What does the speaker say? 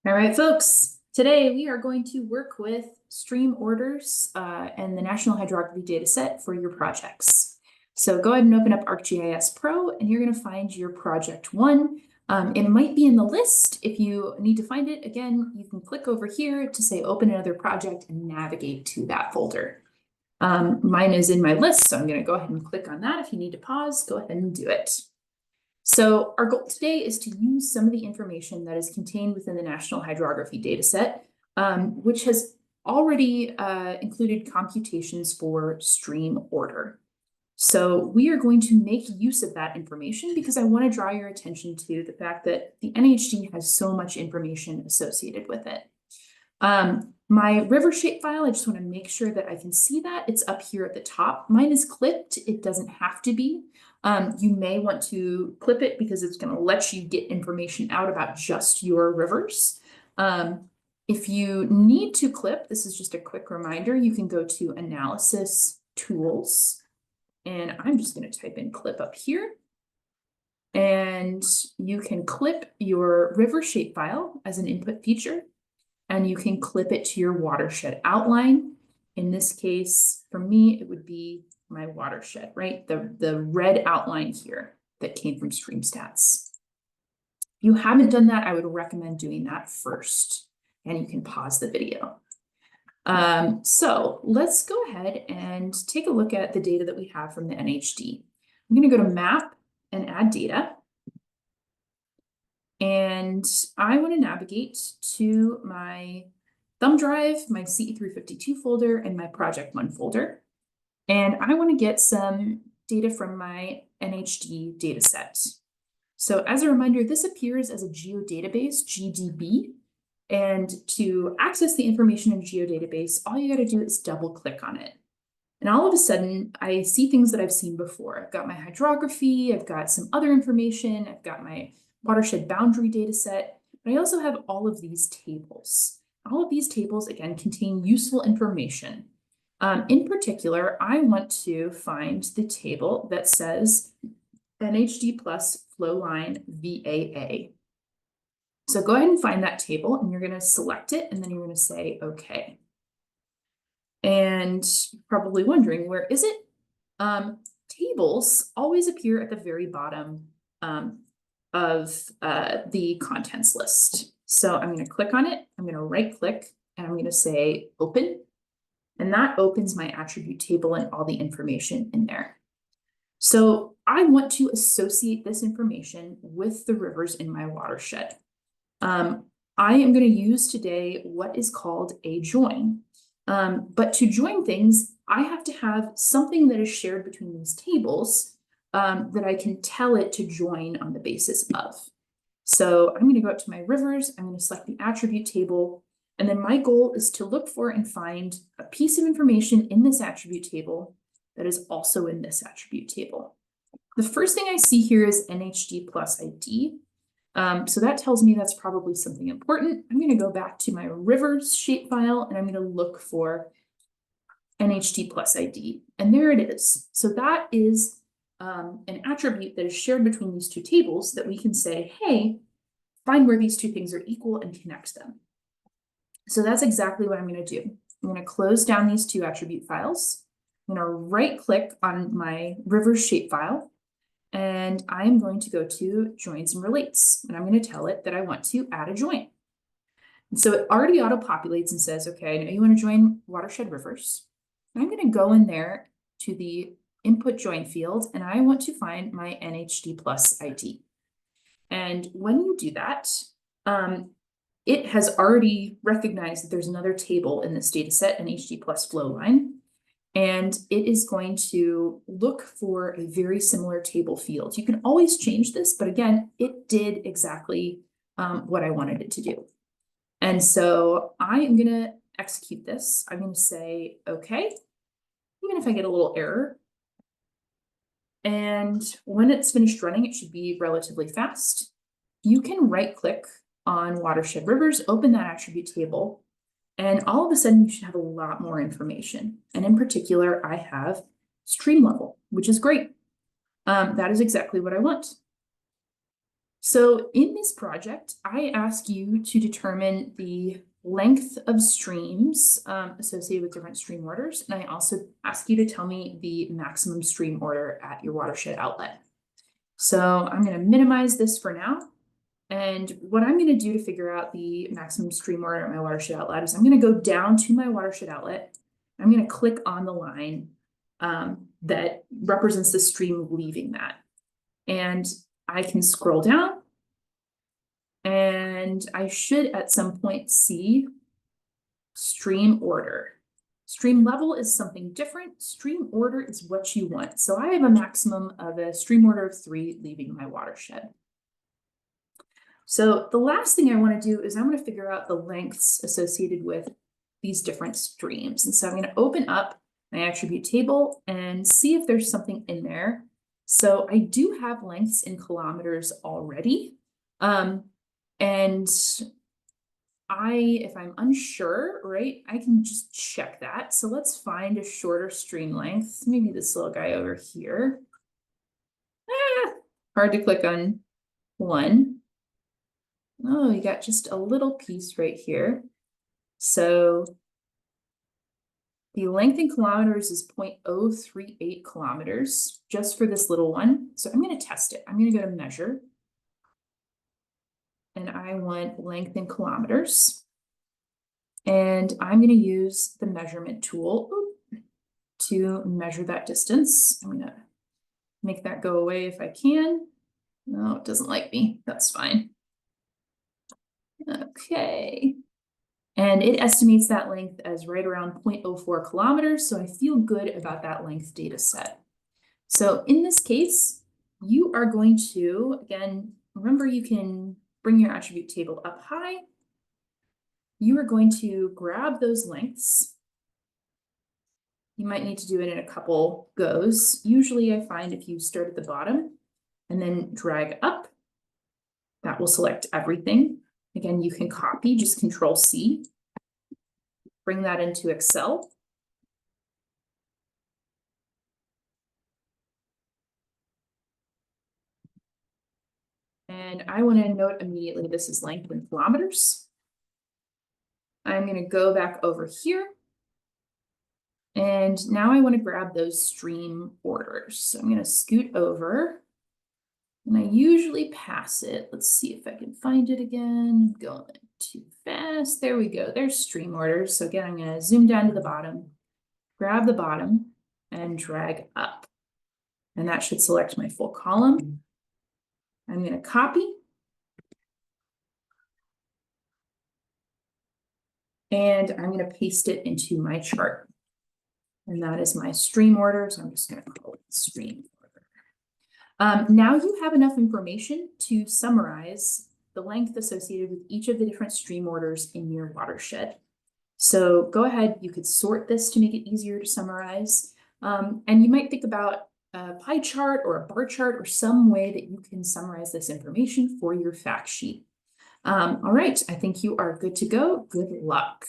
All right, folks, today we are going to work with stream orders and the National Hydrography data set for your projects. So go ahead and open up ArcGIS Pro and you're going to find your project one. It might be in the list. If you need to find it, again, you can click over here to say open another project and navigate to that folder. Mine is in my list, so I'm going to go ahead and click on that. If you need to pause, go ahead and do it. So our goal today is to use some of the information that is contained within the National Hydrography dataset, which has already included computations for stream order. So we are going to make use of that information because I want to draw your attention to the fact that the NHD has so much information associated with it. My river shapefile, I just want to make sure that I can see that. It's up here at the top. Mine is clipped. It doesn't have to be. You may want to clip it because it's going to let you get information out about just your rivers. If you need to clip, this is just a quick reminder, you can go to Analysis, Tools, and I'm just going to type in clip up here. And you can clip your river shapefile as an input feature, and you can clip it to your watershed outline. In this case, for me, it would be my watershed, right? The red outline here that came from StreamStats. If you haven't done that, I would recommend doing that first, and you can pause the video. So let's go ahead and take a look at the data that we have from the NHD. I'm going to go to Map and Add Data. And I want to navigate to my thumb drive, my CE352 folder, and my project one folder. And I want to get some data from my NHD data set. So as a reminder, this appears as a geodatabase, GDB. And to access the information in geodatabase, all you got to do is double click on it. And all of a sudden, I see things that I've seen before. I've got my hydrography, I've got some other information, I've got my watershed boundary data set, but I also have all of these tables. All of these tables, again, contain useful information. In particular, I want to find the table that says NHD plus flow line VAA. So go ahead and find that table and you're going to select it and then you're going to say, okay. And you're probably wondering, where is it? Tables always appear at the very bottom of the contents list. So I'm going to click on it. I'm going to right click and I'm going to say open. And that opens my attribute table and all the information in there. So I want to associate this information with the rivers in my watershed. I am going to use today what is called a join. But to join things, I have to have something that is shared between these tables that I can tell it to join on the basis of. So I'm going to go up to my rivers, I'm going to select the attribute table, and then my goal is to look for and find a piece of information in this attribute table that is also in this attribute table. The first thing I see here is NHD plus ID. So that tells me that's probably something important. I'm going to go back to my rivers shapefile and I'm going to look for NHD plus ID. And there it is. So that is an attribute that is shared between these two tables that we can say, hey, find where these two things are equal and connect them. So that's exactly what I'm going to do. I'm going to close down these two attribute files. I'm going to right click on my rivers shapefile. And I'm going to go to joins and relates, and I'm going to tell it that I want to add a join. And so it already auto-populates and says, okay, I know you want to join watershed rivers. And I'm going to go in there to the input join field, and I want to find my NHD plus ID. And when you do that, it has already recognized that there's another table in this data set, NHD plus flow line. And it is going to look for a very similar table field. You can always change this, but again, it did exactly what I wanted it to do. And so I am going to execute this. I'm going to say, okay, even if I get a little error. And when it's finished running, it should be relatively fast. You can right click on watershed rivers, open that attribute table, and all of a sudden, you should have a lot more information. And in particular, I have stream level, which is great. That is exactly what I want. So in this project, I ask you to determine the length of streams associated with different stream orders. And I also ask you to tell me the maximum stream order at your watershed outlet. So I'm going to minimize this for now. And what I'm going to do to figure out the maximum stream order at my watershed outlet is I'm going to go down to my watershed outlet. I'm going to click on the line that represents the stream leaving that. And I can scroll down and I should at some point see stream order. Stream level is something different. Stream order is what you want. So I have a maximum of a stream order of 3 leaving my watershed. So the last thing I want to do is I want to figure out the lengths associated with these different streams. And so I'm going to open up my attribute table and see if there's something in there. So I do have lengths in kilometers already. And if I'm unsure, right, I can just check that. So let's find a shorter stream length. Maybe this little guy over here. Hard to click on one. Oh, you got just a little piece right here. So the length in kilometers is 0.038 kilometers just for this little one. So I'm going to test it. I'm going to go to measure. And I want length in kilometers. And I'm going to use the measurement tool to measure that distance. I'm going to make that go away if I can. No, it doesn't like me. That's fine. Okay. And it estimates that length as right around 0.04 kilometers. So I feel good about that length data set. So in this case, you are going to, again, remember you can bring your attribute table up high. You are going to grab those lengths. You might need to do it in a couple goes. Usually I find if you start at the bottom and then drag up, that will select everything. Again, you can copy, just Control C, bring that into Excel. And I want to note immediately this is length in kilometers. I'm going to go back over here. And now I want to grab those stream orders. So I'm going to scoot over. And I usually pass it. Let's see if I can find it again. Going too fast. There we go. There's stream orders. So again, I'm going to zoom down to the bottom, grab the bottom, and drag up. And that should select my full column. I'm going to copy. And I'm going to paste it into my chart. And that is my stream order. So I'm just going to call it stream. Now you have enough information to summarize the length associated with each of the different stream orders in your watershed. So go ahead, you could sort this to make it easier to summarize. And you might think about a pie chart or a bar chart or some way that you can summarize this information for your fact sheet. All right, I think you are good to go. Good luck.